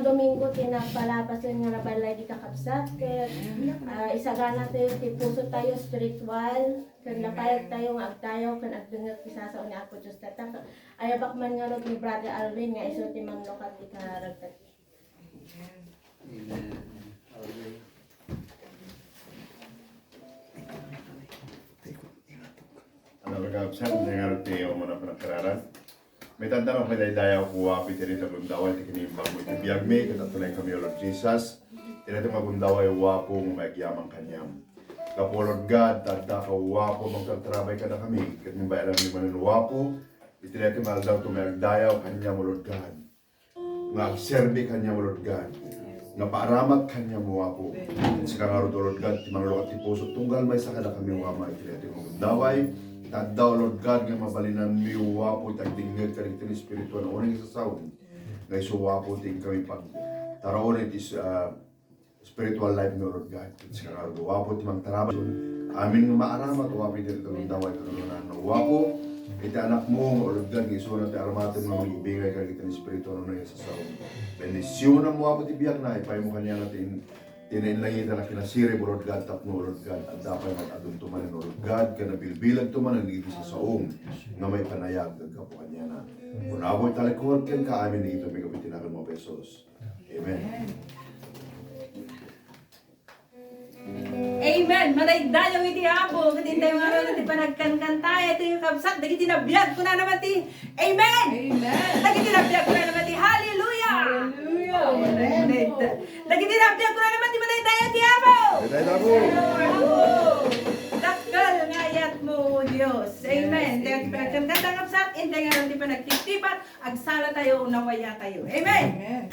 nga Domingo tinagpalabasin nga nabalay di kakabsat ket isagana tayo ti puso tayo spiritual ken napayag tayo nga agtayo ken agdengeg ti sasaw ni Apo Dios tatak ayabak man nga rod ni Brother Alvin nga isu ti manglokat ti karagtat. Amen. Ano nagkakabsat, nangyari tayo mo na panagkararan. May tanda mo kay dayaw kuha, pitiri na gundaway, tikinimbang mo itibiyag me, katatulay kami o Lord Jesus. Tinatong magundaway, wapo mo magyamang kanyam. Kapo Lord God, tanda ka wapo, magtatrabay ka na kami, kat may bayaran ni manan wapo, itinatong maldaw tumagdayaw kanya mo Lord God. Magserbi kanya mo Lord God. Napaaramat kanya mo wapo. Sa kangarot o Lord God, timanglokat ti puso, tunggal may sakada kami wama, itinatong magundaway. Tadaw Lord God nga mabalinan mi wapo tagdingeg karito ni espiritu na unang isasawon nga isuwapo ting kami pag taraon it is spiritual life no Lord God sa karado wapo ti magtarabay amin nga maaramat wapo dito ng daway kanunan no wapo iti anak mo Lord God nga isunod ti aramaten nga magibigay karito ni espiritu na unang isasawon bendisyon mo wapo ti biyak na ipay mo kanya natin tinainlangitan na kinasiri mo Lord God, tapno Lord God, at dapat mag-adun tumanin Lord God, ka nabilbilag tumanin dito sa saong na may panayag nagkapuan niya na. Kung aboy talikod, kan ka amin dito, may kapitin natin mga pesos. Amen. Amen. Manaydayaw iti Apo. Katintay mga ron iti panagkankantay. Ito yung kabsat. Dagi tinabiyag ko na naman ti. Amen. Amen. Dagi tinabiyag ko na naman ti. Hallelujah. Hallelujah. Dagi tinabiyag ko na naman ti manaydayaw ti Apo. Tayo na po! Dakal ngayat mo, Diyos. Amen. Yes, Tayo ti panagkankantang kabsat. Intay nga ron ti panagtitipan. Agsala tayo, unawaya tayo. Amen. Amen.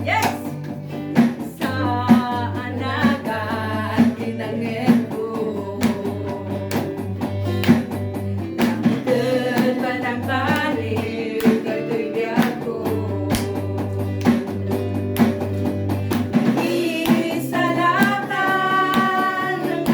Yes! Sa anagan tinangin ko Nangitid pa ng karir Kagayag ko Isalakan ng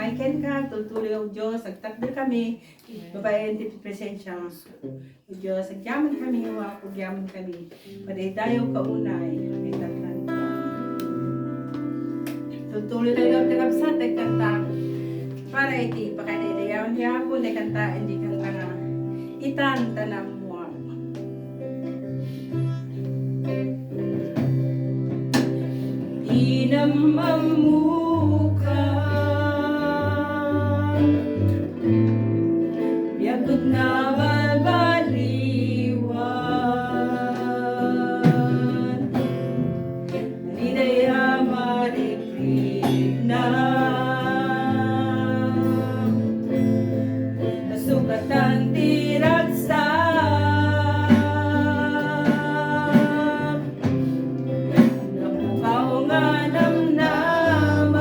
Michael ka, tutuloy ang Diyos, agtakder kami, babae di presensya ang Diyos, agyaman kami, wako, agyaman kami, padaydayaw kaunay, may tatlan ka. Tutuloy tayo ang tagapsat, ay kanta, para iti, pakadaydayawan niya po, ay kanta, hindi kanta nga, itan, tanam mo. Inamamuka Biyagot na balbaliwan Nidaya marikrig na Nasugatan tiragsak Napukaw nga namnaman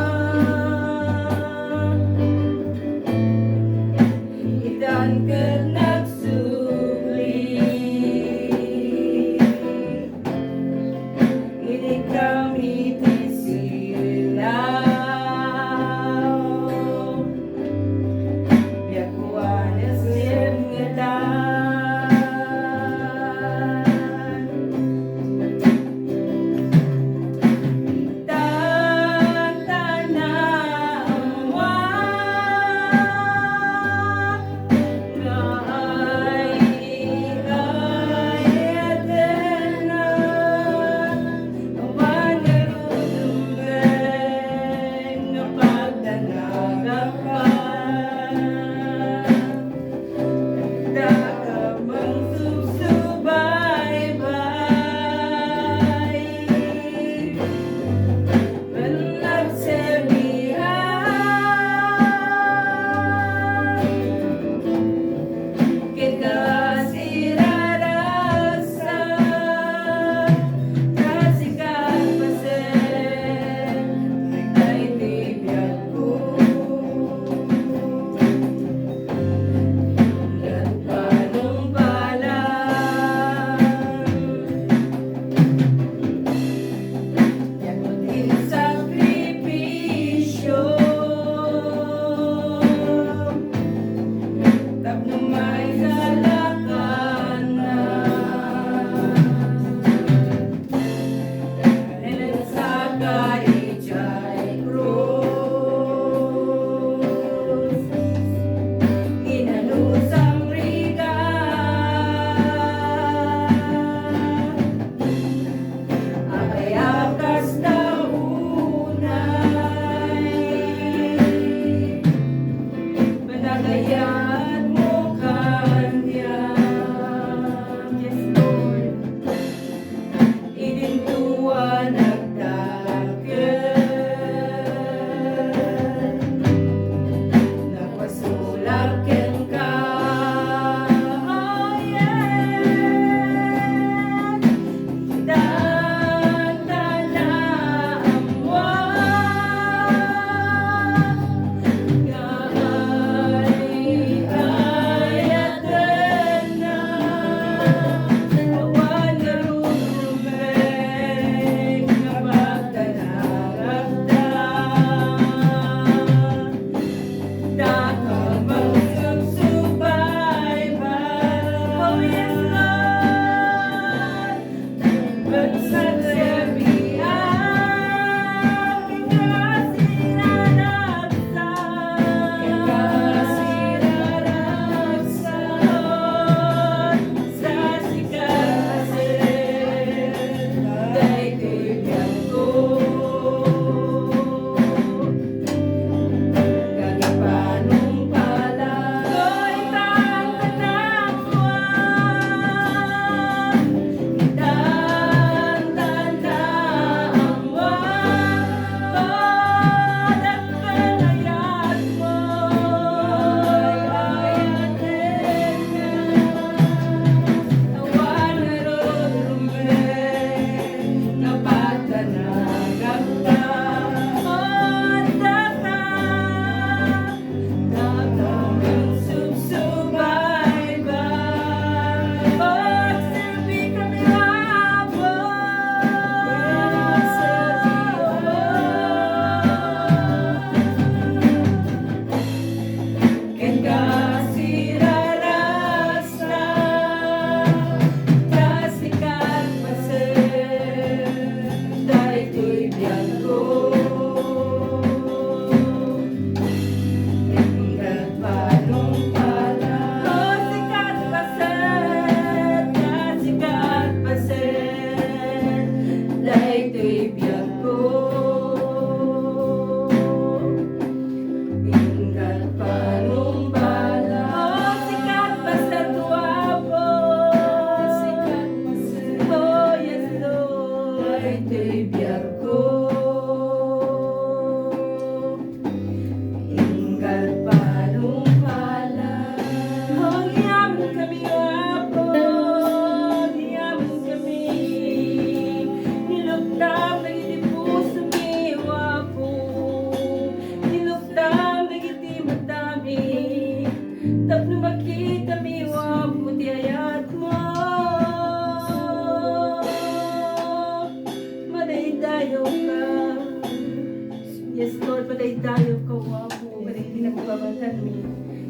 pagtulungan mi.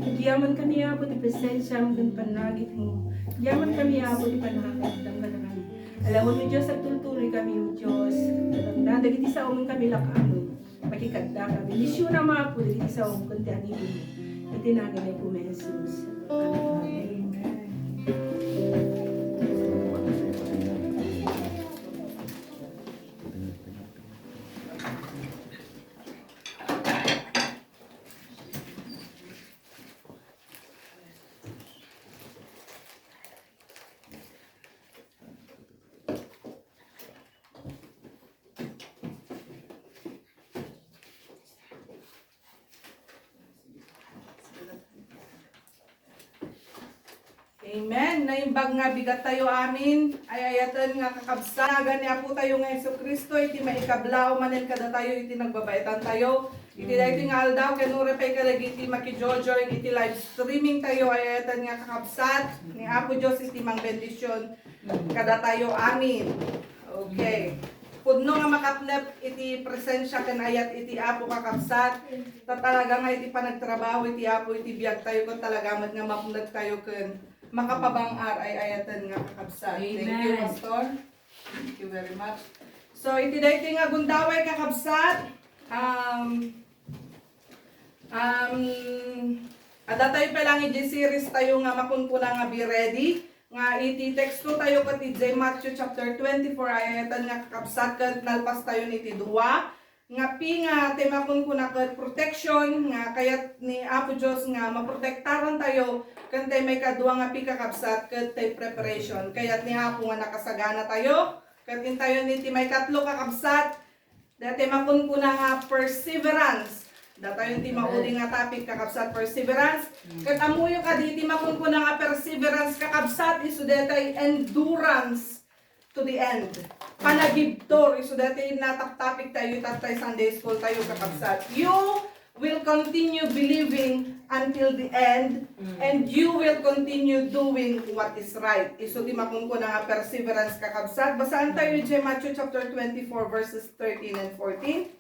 Nagyaman kami apo di presensya mo kan panagit mo. Nagyaman kami apo di panakakagdang ka na kami. Alam mo Diyos at tultuloy kami o Diyos. Dagiti sa umong kami lakamon. Makikagda kami. Lisyo na mga po dagiti sa umong kunti anibin mo. Itinagan ay po may Jesus. Amen. Amen. Naimbag nga bigat tayo amin. Ay ayatan nga kakabsanagan niya po tayo nga Yesu Kristo. Iti maikablaw manen kada tayo. Iti nagbabaitan tayo. Iti dahito nga aldaw. Kanure pa'y kalagiti makijojo. Iti live streaming tayo. Ay ayatan nga kakabsat. Ni Apo Diyos iti mang bendisyon. Kada tayo amin. Okay. Pudno nga makatnep iti presensya kan ayat iti Apo kakabsat. Talaga nga iti panagtrabaho iti Apo iti biyag tayo ko talaga mat nga mapnag tayo kan makapabangar ay ayatan nga kakabsat. Thank you, Pastor. Thank you very much. So, iti dayti nga gundaway kakabsat. Ada tayo pa lang i-series tayo nga makunpuna nga be ready. Nga iti teksto tayo kat iti Matthew chapter 24 ay ayatan nga kakabsat kat nalpas tayo niti duwa. Nga pi nga tema kun kat protection nga kayat ni Apo Diyos nga maprotektaran tayo kantay may kadua nga pi kakabsat kat tay preparation kayat ni Apo nga nakasagana tayo katin tayo niti may katlo kakabsat dati makun nga perseverance datayo ti mauli nga topic kakabsat perseverance kat amuyo kaditi makun nga perseverance kakabsat isu detay endurance to the end. Panagibtor, iso dati nataptapik tayo, tatay Sunday school tayo kakabsat. You will continue believing until the end, and you will continue doing what is right. Iso di makungko na nga perseverance kakabsat. Basaan tayo dyan Matthew chapter 24 verses 13 and 14.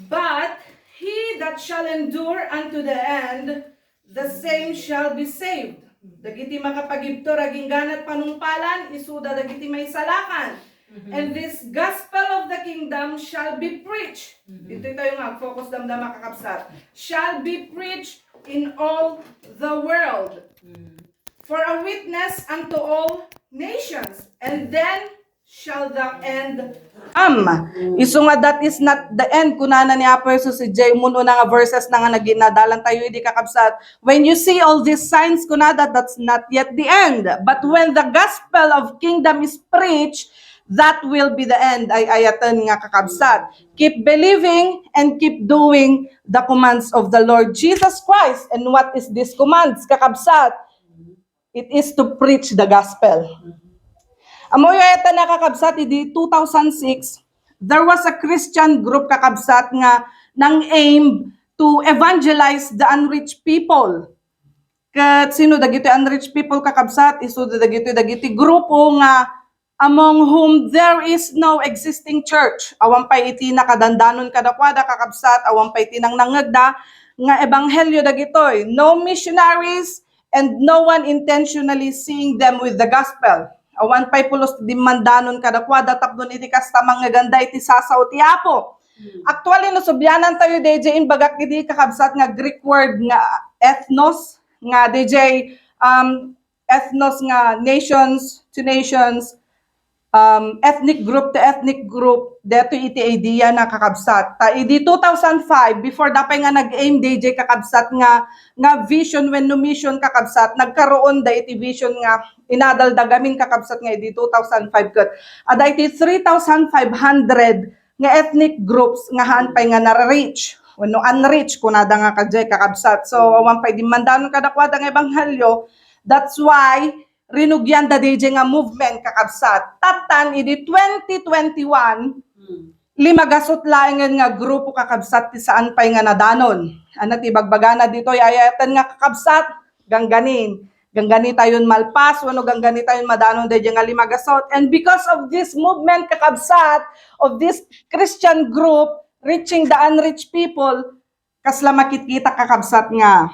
But he that shall endure unto the end, the same shall be saved. Dagiti makapagibto raging ganat panumpalan, isuda dagiti may salakan. And this gospel of the kingdom shall be preached. Dito tayo nga, focus damdam makakabsat. Shall be preached in all the world. For a witness unto all nations. And then shall the end iso nga that is not the end kunana ni Apo Jesus si Jay muno na nga verses na nga naginadalan tayo hindi kakabsat. When you see all these signs kunada, that's not yet the end. But when the gospel of kingdom is preached, that will be the end. Ay ayatan nga kakabsat. Keep believing and keep doing the commands of the Lord Jesus Christ. And what is this commands kakabsat? It is to preach the gospel. Amoy ayatan na kakabsat, di 2006, there was a Christian group kakabsat nga nang aim to evangelize the unreached people. Kat sino dagiti unreached people kakabsat, iso dagiti grupo nga among whom there is no existing church. Awan pa iti nakadandanon kadakwada kakabsat, awan pa iti nang nangagda nga ebanghelyo dagitoy. No missionaries and no one intentionally seeing them with the gospel. Awan pa'y pulos di mandanon kadakwada tapdon iti kastamang nga ganda iti sasaw ti Apo. Actually, no, subyanan tayo DJ in bagak iti kakabsat nga Greek word nga ethnos, nga DJ ethnos nga nations to nations, ethnic group to ethnic group, deto iti idea na kakabsat. Ta idi 2005, before dapay nga nag-aim DJ kakabsat nga vision when no mission kakabsat, nagkaroon da iti vision nga inadaldagamin kakabsat nga idi 2005 kat. Ada iti 3,500 nga ethnic groups nga hanpay nga na-reach. Wano unreached kunada nga kadjay kakabsat. So awan pay di mandanon kadakwada nga ebanghelyo. That's why rinugyan da DJ nga movement kakabsat. Tatan idi 2021 limagasot laengen nga grupo kakabsat ti saan pay nga nadanon. Anat ibagbagana dito ayatan nga kakabsat gangganin. Ganggani tayon malpas, wano ganggani tayon madanon DJ nga limagasot. And because of this movement kakabsat of this Christian group reaching the unreached people, kasla makikita kakabsat nga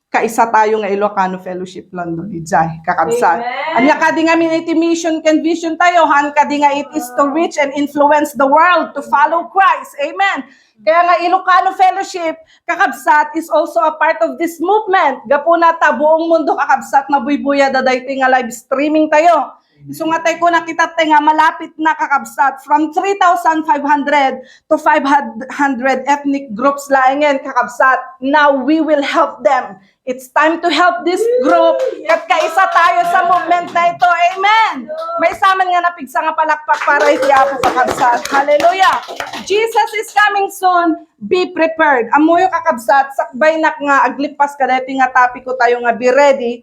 kaisa tayo nga Ilocano Fellowship London Ijay kakabsat. Anya kadi nga min iti mission can vision tayo han kadi nga it is to reach and influence the world to follow Christ. Amen. Kaya nga Ilocano Fellowship kakabsat is also a part of this movement. Gapo na ta buong mundo kakabsat mabuybuya daday nga live streaming tayo. So nga tayo ko nakita tayo nga malapit na kakabsat from 3,500 to 500 ethnic groups laingen kakabsat. Now we will help them. It's time to help this group at kaisa tayo sa movement na ito. Amen! May saman nga napigsa nga palakpak para iti ako kakabsat. Hallelujah! Jesus is coming soon. Be prepared. Amoyo kakabsat, sakbay nak nga aglipas ka dito nga topic ko tayo nga be ready.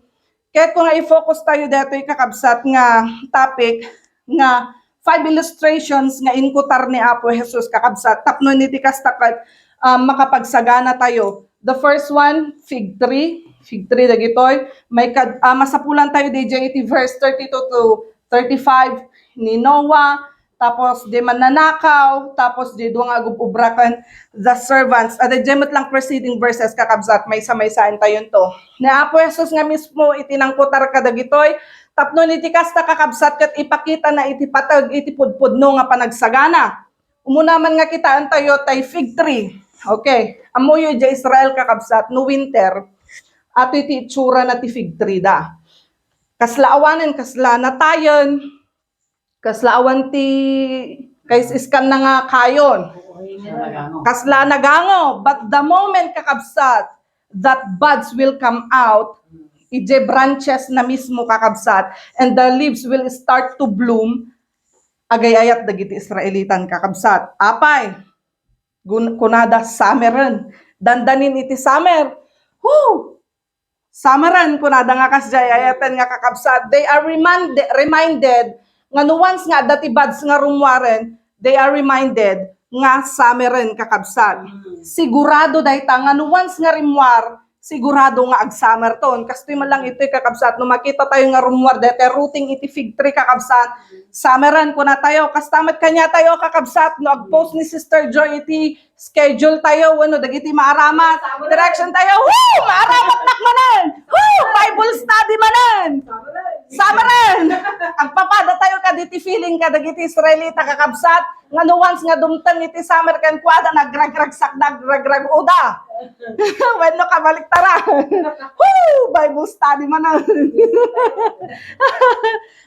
Kaya kung nga i-focus tayo dito yung kakabsat nga topic nga 5 illustrations nga inkutar ni Apo Jesus kakabsat. Tapno ni tikas takat makapagsagana tayo. The first one, fig tree. Fig tree dagitoy. May masapulan tayo DJ iti verse 32 to 35 ni Noah. Tapos di mananakaw. Tapos di doon nga gububrakan the servants. At di lang preceding verses kakabsat. May samay-sain tayo to. Na Apo Jesus nga mismo itinangkutar ka dagitoy. Tapno ni tikasta kakabsat kat ipakita na itipatag itipudpudno nga panagsagana. Umunaman nga kitaan tayo tay fig tree. Okay. Amoyo di Israel kakabsat no winter. Ato iti itsura na ti fig tree da. Kaslaawanan, kasla natayon. Kaslaawan ti kais iskan na nga kayon. Kasla nagango. But the moment kakabsat that buds will come out, ije branches na mismo kakabsat, and the leaves will start to bloom, agayayat dagiti Israelitan kakabsat. Apay, kunada summeran. Dandanin iti summer. Woo! Summeran, kunada nga kasjayayatan nga kakabsat. They are reminded, nga no once nga dati buds nga rumwaren, they are reminded nga summeran kakabsat. Sigurado dayta nga no once nga rimwar, sigurado nga ag-summer ton. Kastoy man lang ito'y kakabsat. No makita tayo nga rumwar dete routing iti fig tree kakabsat. Summeran ko na tayo. Kastamat kanya tayo kakabsat. No ag-post ni Sister Joy iti schedule tayo. Ano, dagiti maaramat. Direction tayo. Woo! Maaramat nakmanan! Woo! Bible study manan! Summeran! Agpapada tayo ka diti feeling ka dagiti Israelita kakabsat. Nga no once nga dumtang iti summer kan kuada nagragragsak nagragrag uda. When no kabalik tara. Woo! Bible study manan.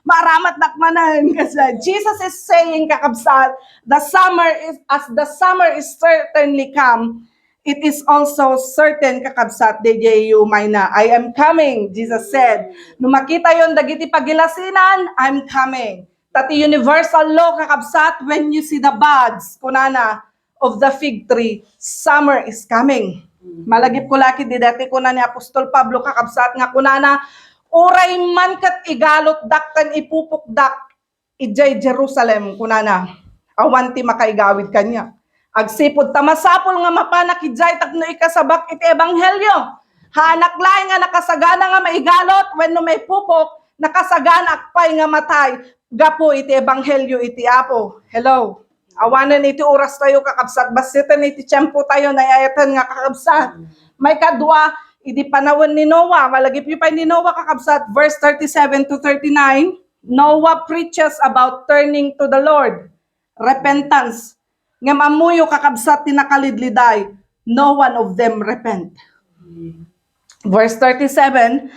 Maramat nakmanan kasi Jesus is saying kakabsat, the summer is certainly come. It is also certain kakabsat DJ Mayna, I am coming, Jesus said. Nung makita yon dagiti pagilasinan, I'm coming. Tati universal law kakabsat, when you see the buds, kunana, of the fig tree, summer is coming. Malagip ko laki di dati kunan ni Apostol Pablo kakabsat nga kunana, uray man kat igalot dakkan ipupukdak, ijay Jerusalem kunana, awanti makaigawid kanya. Agsipod tamasapol nga mapanak ijay tagno ikasabak iti ebanghelyo. Hanak lain nga nakasagana nga maigalot, when no may pupok, nakasagana akpay nga matay, gapo iti ebanghelyo iti Apo. Hello. Awanan iti oras tayo kakabsat, basitan iti tiyempo tayo nayayatan nga kakabsat. May kadwa, iti panahon ni Noah, malagip yung pa ni Noah kakabsat, verse 37 to 39, Noah preaches about turning to the Lord, repentance. Nga mamuyo kakabsat tinakalidliday, no one of them repent. Verse 37,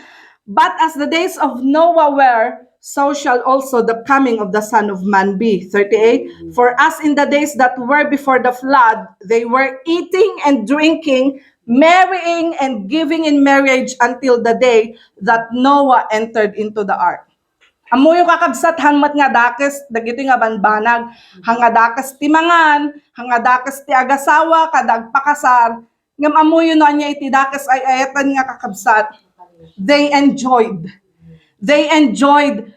but as the days of Noah were, so shall also the coming of the Son of Man be. 38, for as in the days that were before the flood, they were eating and drinking, marrying and giving in marriage until the day that Noah entered into the ark. Amoyo kakabsat hangmat nga dakes, dagiti nga banbanag, hanga dakes ti mangan, hanga dakes ti agasawa, kadag pakasar, ngam amoyo no anya iti dakes ay ayatan nga kakabsat. They enjoyed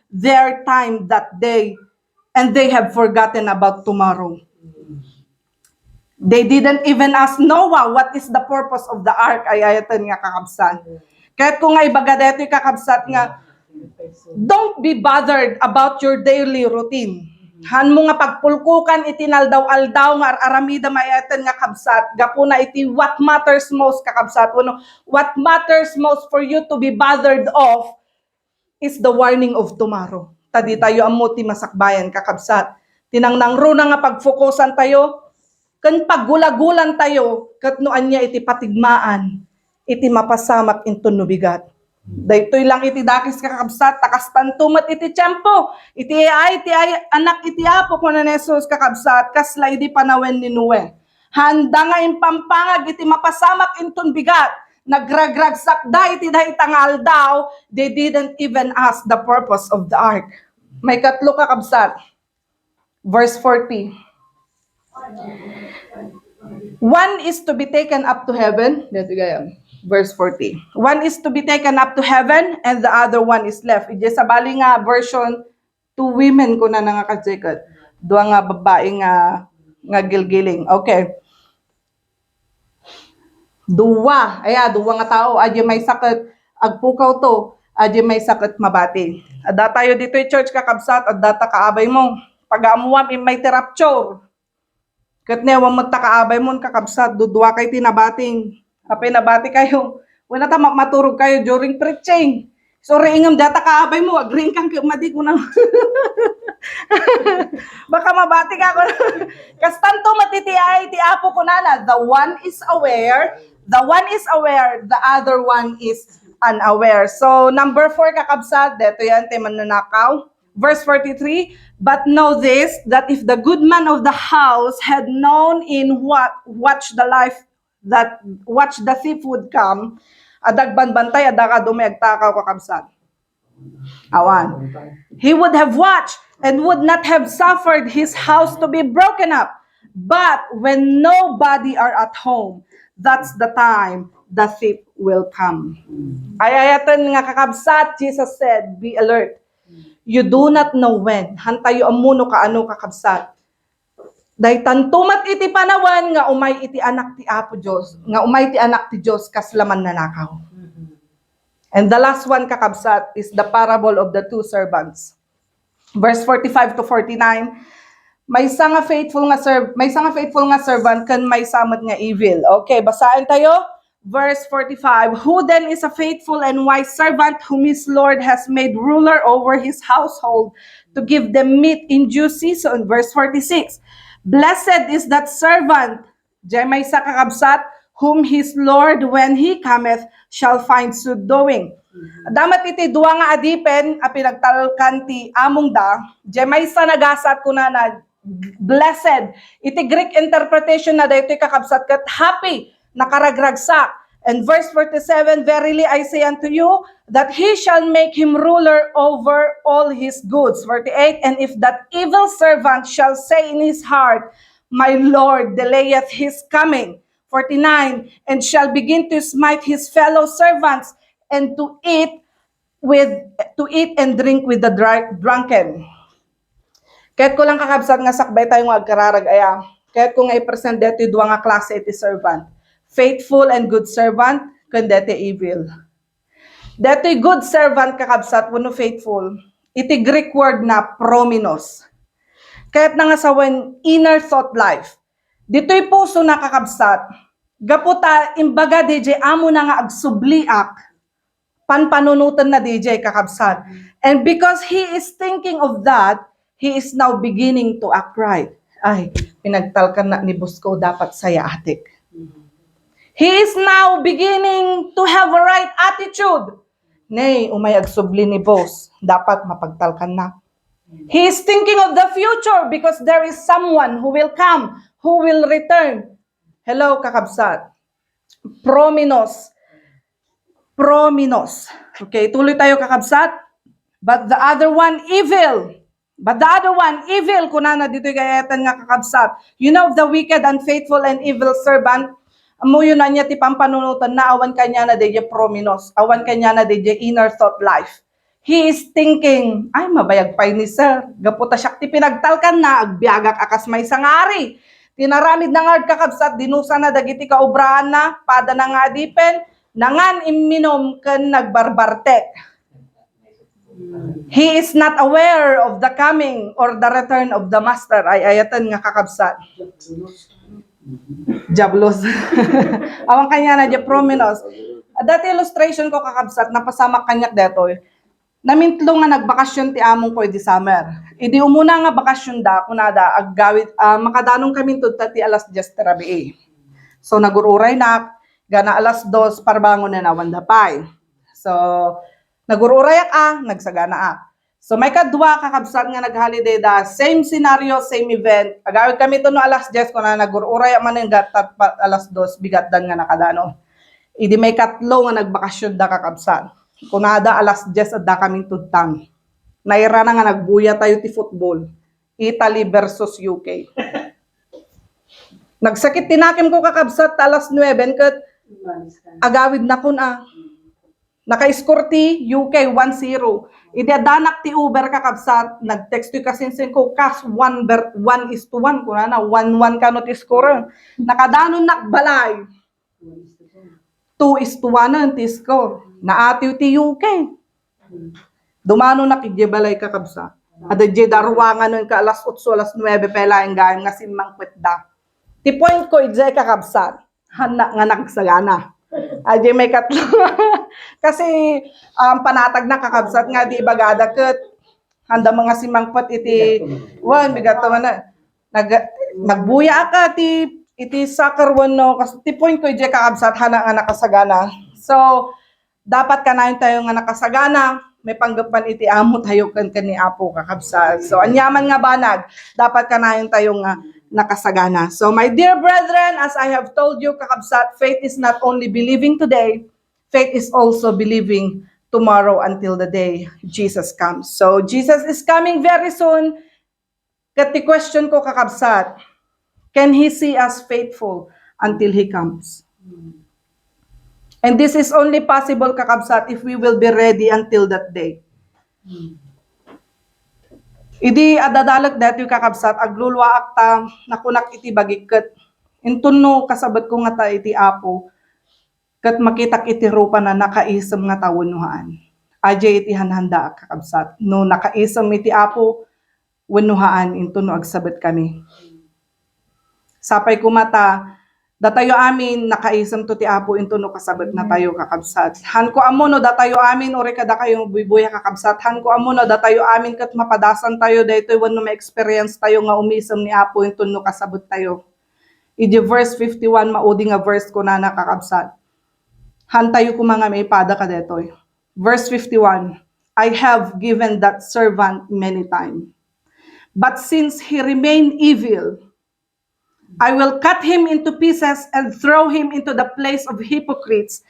their time that day, and they have forgotten about tomorrow. They didn't even ask Noah what is the purpose of the ark, ay ayatan nga kakabsat. Kahit kung nga ibaga dito kakabsat nga, don't be bothered about your daily routine. Han mo nga pagpulkukan itinaldaw-aldaw nga aramida mayaten nga kabsat. Gapuna iti what matters most kakabsat. What matters most for you to be bothered of is the warning of tomorrow. Tadi tayo amo ti masakbayan kakabsat. Tinangnang runa nga pagfokusan tayo, kan paggulagulan tayo, kat noan niya iti patigmaan, iti mapasamak into nubigat. Daytoy lang iti dakis kakabsat, takas tantumat iti tiyempo, iti ay anak iti apo ko na Jesus kakabsat, kasla iti panawen ni Noe. Handa nga impampangag iti mapasamak into bigat, nagragragsak da iti tangal daw, they didn't even ask the purpose of the ark. May katlo kakabsat, verse 40. One is to be taken up to heaven. Dito gayam. Verse 40. One is to be taken up to heaven and the other one is left. Ije sa bali nga version, two women ko na nga kajekat. Dua nga babae nga gilgiling. Okay. Dua nga tao. Adye may sakit. Agpukaw to. Adye may sakit mabati. Ada tayo dito church kakabsat. Adda ta kaabay mo. Pag-amuam may terapture. Katnewa mo takaabay mo kakabsat, dudwa kay tinabating. Apay nabati kayo. Wala ta maturog kayo during preaching. So reingam data kaabay mo, agring kang madi ko na. Baka mabati ka ko. Kastanto matitiay ti apo ko na. The one is aware, the other one is unaware. So number 4 kakabsat, deto yan te mananakaw. Verse 43, but know this, that if the good man of the house had known in what watch the thief would come, adagban bantay, adaka dumegtakaw kakabsat. Awan. He would have watched and would not have suffered his house to be broken up. But when nobody are at home, that's the time the thief will come. Ayayatan nga kakabsat, Jesus said, be alert. You do not know when. Hantayo amuno kaano kakabsat. Dahil tantumat iti panawan nga umay iti anak ti Apo Diyos. Nga umay ti anak ti Diyos kaslaman nanakaw. And the last one kakabsat is the parable of the two servants. Verse 45 to 49. May isa nga faithful nga servant kan may samot nga evil. Okay, basahin tayo. Verse 45, who then is a faithful and wise servant whom his Lord has made ruler over his household to give them meat in due season? Verse 46, blessed is that servant, may sa kakabsat, whom his Lord when he cometh shall find so doing. Damat iti duwa nga adipen, a pinagtalkan ti among da, may sa nagasat ko na blessed. Iti Greek interpretation na dito kakabsat kat happy, nakaragragsak. And verse 47, verily I say unto you, that he shall make him ruler over all his goods. 48, and if that evil servant shall say in his heart, my Lord delayeth his coming. 49, and shall begin to smite his fellow servants, and to eat and drink with the drunken. Kahit ko lang kakabsat nga sakbay tayo nga agkararag aya. Kahit ko nga i-present dito duwa nga klase iti servant. Faithful and good servant, kandete evil. Deto'y good servant kakabsat, wano faithful. Iti Greek word na prominos. Kahit na nga sa inner thought life. Dito'y puso na kakabsat. Gaputa, imbaga DJ, amo na nga agsubliak. Panpanunutan na DJ kakabsat. And because he is thinking of that, he is now beginning to act right. Ay, pinagtalkan na ni Bosco, dapat saya atik. He is now beginning to have a right attitude. Nay, umayag subli ni boss, dapat mapagtalkan na. He is thinking of the future because there is someone who will come, who will return. Hello, kakabsat. Prominos. Okay, tuloy tayo kakabsat. But the other one, evil. Kunana dito'y gayatan nga kakabsat. You know the wicked, unfaithful, and evil servant. Amo yun na niya ti pampanunutan na awan kanya na DJ prominos. Awan kanya na DJ inner thought life. He is thinking, ay mabayag pa ni sir. Gaputa siya ti pinagtalkan na, agbiagak akas may sangari. Tinaramid na nga kakabsat, dinusa na dagiti kaubrahan na, pada na nga dipen, nangan iminom kan nagbarbartek. He is not aware of the coming or the return of the master. Ay ayatan nga kakabsat. Jablos. Awang kanya na prominos. Dati illustration ko kakabsat, napasama kanyak detoy. Namintlo nga nagbakasyon ti among ko di summer. Idi umuna nga bakasyon da, kunada, aggawit, makadanong kami tudta ti alas 10 terabi. So nagururay na, gana alas 2, parbangon na nawandapay. So, nagururay nagsagana So may kadwa kakabsat nga nagholiday da, same scenario, same event. Agawid kami to no alas 10, kuna nagururay man ng gatat alas 2, bigat dan nga nakadano. Idi may katlo nga nagbakasyon da kakabsat. Kunada alas 10 at da kaming tudtang. Naira na nga nagbuya tayo ti football. Italy versus UK. Nagsakit tinakim ko kakabsat alas 9 kat agawid na kun Naka-score ti UK 1-0. Idadanak ti Uber kakabsat. Nag-text ti kasinsin ko kas 1-1 kunana 1-1 kanot score. Nakadanon nakbalay. 2-1 ti score. Naatiw ti UK. Dumano na kijibalay kakabsa. Ada je darwangan nun ka alas 8, alas 9 pela ang gayang nga simang kwetda. Ti point ko ije kakabsat. Hana nga nagsagana. Aje may katlo. Kasi panatag na kakabsat nga di bagada ket handa mga simangpot iti wan bigat na nagbuya ka iti soccer one no kasi ti point ko ije kakabsat hana nga nakasagana. So dapat kanayon tayo nga nakasagana, may panggapan iti amo tayo kan ni Apo kakabsat. So anyaman nga banag, dapat kanayon tayo nga nakasagana. So my dear brethren, as I have told you kakabsat, faith is not only believing today, faith is also believing tomorrow until the day Jesus comes. So Jesus is coming very soon. Kati question ko kakabsat, can He see us faithful until He comes? And this is only possible, kakabsat, if we will be ready until that day. Idi adadalag dati kakabsat, aglulwa akta, nakunak iti bagikat. Intunno kasabot ko nga ta iti Apo, kat makitak iti rupa na nakaisam nga tawunuhaan. Aje iti hanhanda kakabsat. No nakaisam iti Apo, wanuhaan, intunno agsabot kami. Sapay kumata, datayo amin, nakaisam to ti Apo, into no kasabot na tayo kakabsat. Han ko amo no, datayo amin, ore kada kayo buibuya kakabsat. Han ko amo no, datayo amin, kat mapadasan tayo, dahito yung ma-experience tayo nga umisam ni Apo, into no kasabot tayo. Idi verse 51, maudi nga verse ko na nakakabsat. Han tayo ko mga may pada ka detoy. Verse 51, I have given that servant many times. But since he remained evil, I will cut him into pieces and throw him into the place of hypocrites.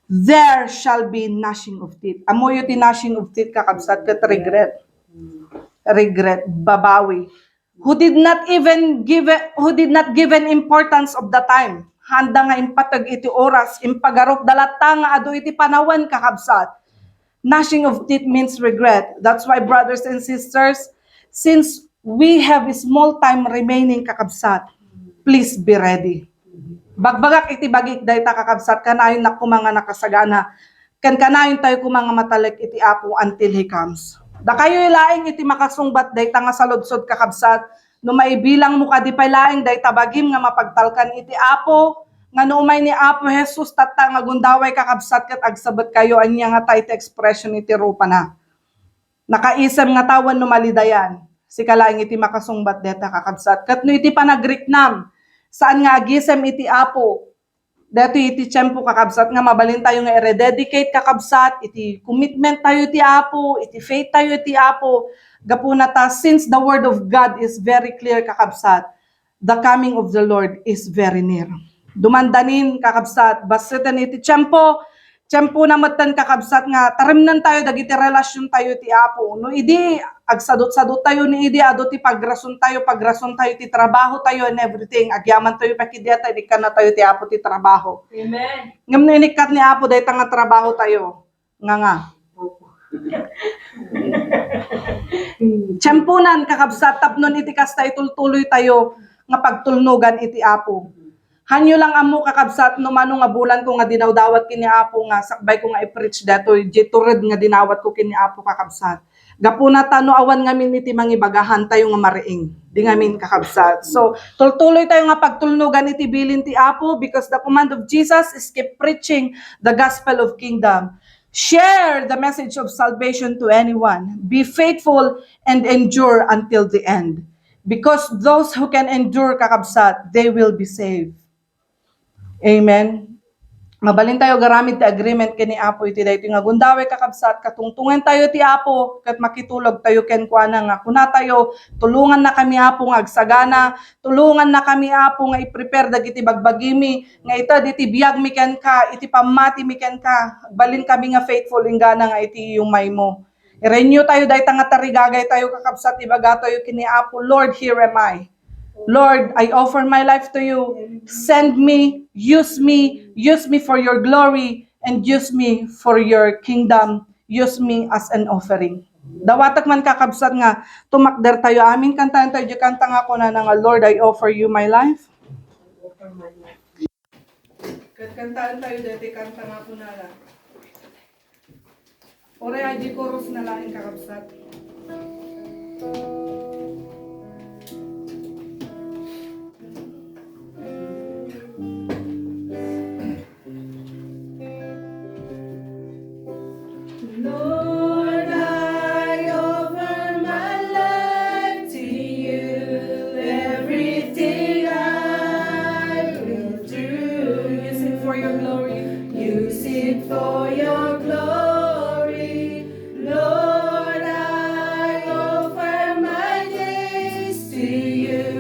There shall be gnashing of teeth. Amoy yung gnashing of teeth kakabsat kat regret. Regret, babawi. Who did not give an importance of the time. Handa nga impatag iti oras, impagarok dalata nga ado iti panawan kakabsat. Gnashing of teeth means regret. That's why, brothers and sisters, since we have a small time remaining kakabsat, please be ready. Bagbagak iti bagik dahi ta kakabsat, kanayon na kumanga nakasagana, kanayon tayo kumanga matalik iti Apo until He comes. Da kayo ilaing iti makasungbat dahi ta nga saludsod kakabsat, no maibilang mo kadipay laing dahi tabagim nga mapagtalkan iti Apo, nga no umay ni Apo Jesus tata nga gundaway kakabsat kat agsabat kayo anya nga tayo expression iti rupa na. Nakaisam nga tawan no malidayan, si kalaing iti makasungbat deta kakabsat, kat no iti panagriknam, saan nga agisem iti Apo, dito iti tiyempo kakabsat nga mabalin tayo nga i-rededicate kakabsat, iti commitment tayo iti Apo, iti faith tayo iti Apo, gapuna ta, since the word of God is very clear kakabsat, the coming of the Lord is very near. Dumandanin kakabsat, basitan iti tiyempo na matan kakabsat nga, tarimnan tayo, dagiti relasyon tayo ti Apo. No, idi, agsadot-sadot tayo ni idi, ado ti pagrason tayo ti trabaho tayo and everything. Agyaman tayo pakidya tayo, di ka na tayo ti Apo ti trabaho. Amen. Ngam na inikat ni Apo, dahi nga trabaho tayo. Nga. Tiyempunan kakabsat, tapnon iti kas tayo tultuloy tayo, nga pagtulnugan iti Apo. Hanyo lang amo kakabsat no mano nga bulan ko nga dinawdawat kini Apo nga sakbay ko nga i-preach datoy jitured nga dinawat ko kini Apo kakabsat. Gapuna tano awan ngamin iti mangibagahan tayo nga mariing. Di ngamin kakabsat. So tultuloy tayo nga pagtulnugan iti bilin ti Apo because the command of Jesus is keep preaching the gospel of kingdom. Share the message of salvation to anyone. Be faithful and endure until the end. Because those who can endure kakabsat, they will be saved. Amen. Mabalin tayo garamid ti agreement kini Apo iti daytoy nga gundaway kakabsat katungtungan tayo ti Apo ket makitulog tayo ken kuana nga kuna tayo tulungan na kami Apo nga agsagana, tulungan na kami Apo nga i-prepare dagiti bagbagimi nga ita diti biag mi ken ka, iti pamati mi ken ka. Balin kami nga faithful ingana nga iti yumay mo. I-renew tayo dayta nga tarigagay tayo kakabsat ibaga tayo kini Apo, Lord, here am I. Lord, I offer my life to you. Send me use me for your glory, and use me for your kingdom. Use me as an offering. Dawatak man kakabsat nga, tumakder tayo, amin kantahan tayo, kanta nga ko na nga, Lord, I offer you my life. Kantahan tayo, dati kanta nga ko na lang. Ore, aji chorus na lang kakabsat. Lord, I offer my life to you. Everything I will do, use it for your glory. Use it for your glory. Lord, I offer my days to you,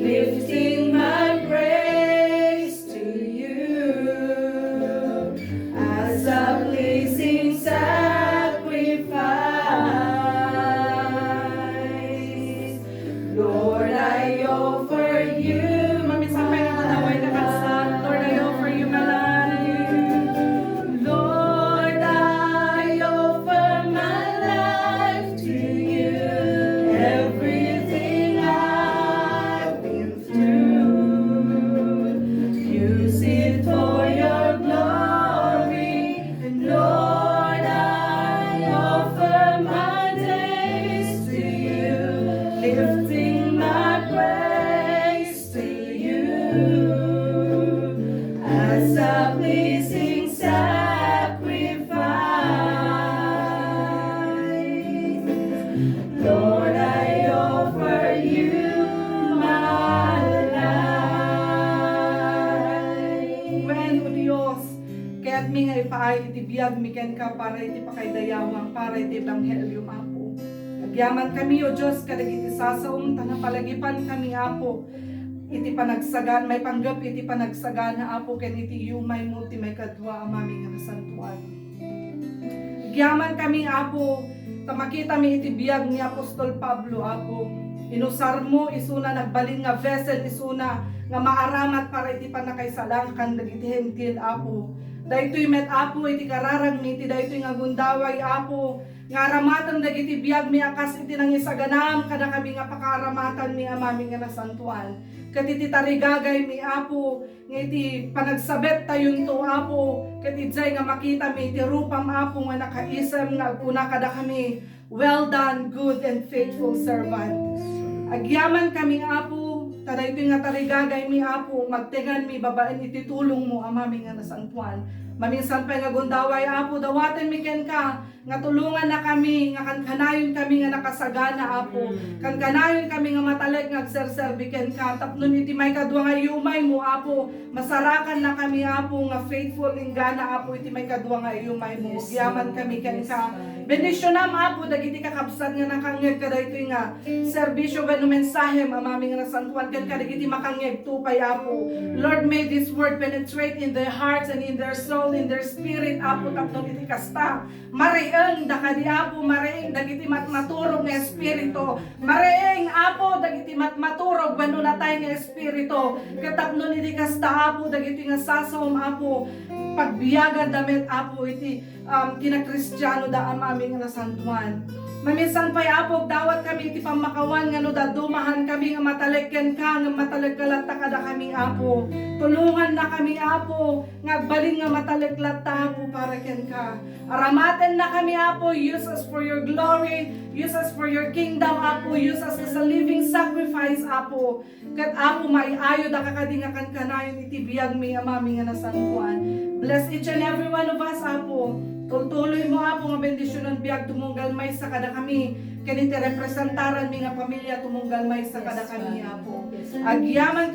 lifting my praise to you as a pleasing sacrifice. Lord, I offer you. Mami, sampai na manaway na kalsat. Lord, I offer you my life. Lord, I offer my life to you. Everything I've been through, use it for your glory. And Lord, I offer my days to you, lifting my praise to you as a pleasing sacrifice. Lord, I offer you my life. When, O Diyos, kaya't mi nga ipaay iti biyag mi ken ka para iti pakaydayawang para iti ebanghelyo Apo. Agyaman kami O Diyos kadag iti sasaom tanapalagipan kami Apo. Iti panagsagan may panggap iti panagsagana Apo ken iti yumay mo ti may kadwa amami nga nasantuan. Agyaman kami Apo tamakita mi iti biyag ni Apostol Pablo Apo. Inusar mo isuna nagbalin nga vessel isuna nga maaramat para iti panakaisalangkan dagiti hentil Apo. Daytoy met Apo iti kararag mi iti daytoy nga gundaway Apo nga aramatan dagiti biag mi akas iti nangisaganam kada kami nga pakaramatan mi amami nga nasantuan. Ket iti tarigagay mi Apo nga iti panagsabet tayon to Apo ket idzay nga makita mi iti rupam Apo nga nakaisem nga agkuna kada kami. Well done, good and faithful servant. Agyaman kami Apo, taraytoy nga tarigagay mi Apo, magtingan mi babaen iti tulong mo amami nga nasantuan. Maminsan pa nga gundaway Apo, dawaten mi ken ka, nga tulungan na kami, nga kankanayon kami nga nakasagana Apo. Kankanayon kami nga mataleg nga agserserbi ken ka, tapnon iti may kadwa nga yumay mo Apo. Masarakan na kami Apo, nga faithful ingana Apo, iti may kadwa nga yumay mo. Giyaman kami ken ka. Bendisyonam Apo, dagiti kakabsat nga nakangeg kadaytoy nga serbisyo wenno mensahe amami nga nasantuan ken kadagiti makangeg tupay Apo. Lord, may this word penetrate in their hearts and in their soul, in their spirit Apo, tapnon iti kasta. Marieng dakadi Apo, marieng dagiti matmaturog nga espiritu. Marieng Apo, dagiti matmaturog wenno natay nga espiritu. Katapnon iti kasta Apo, dagiti nga sasom Apo. Pagbiyagan damit Apo iti kinakristyano da amami nga nasantuan. Mamisan pa'y apog, dawat kami iti pamakawan, nga no dadumahan kami, nga matalagyan ka, nga matalagkalata kada kami, Apo. Tulungan na kami, Apo, nga balin nga matalagkalata, Apo, para ken ka. Aramaten na kami, Apo, use us for your glory, use us for your kingdom, Apo, use us as a living sacrifice, Apo. Kat Apo, maiayo da kakadingakan ka na yung itibiyag mi, amami nga nasangkuan. Bless each and every one of us, Apo. Tuloy mo, Apo, nga bendisyonan biyag tumunggal may sa kada kami. Kaniti representaran mi nga pamilya tumunggal may sa kada kami, Apo. Agyaman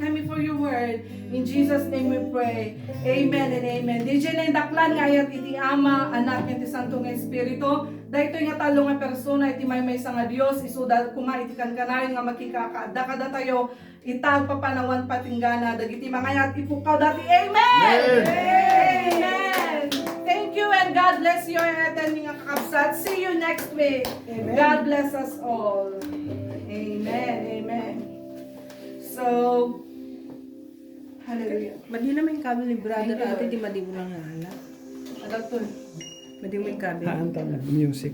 kami for your word. In Jesus' name we pray. Amen and amen. DJ na daklan nga ayat iti Ama, Anak, iti Santo nga Espiritu. Dahito nga talo nga persona iti may sa nga Dios isuda kuma iti kankanayon nga makikakaada kada tayo itag papanawan patinggana dagiti mangayat ipukaw dati. Amen. Amen. Thank you and God bless you and attending nga kakabsat. See you next week. Amen. God bless us all. Amen. Amen. So, hallelujah. Madi na may kabil ni brother Thank you, ate, Lord. di madi mo lang nga alam. Adaptol. Madi mo yung kabil. Music.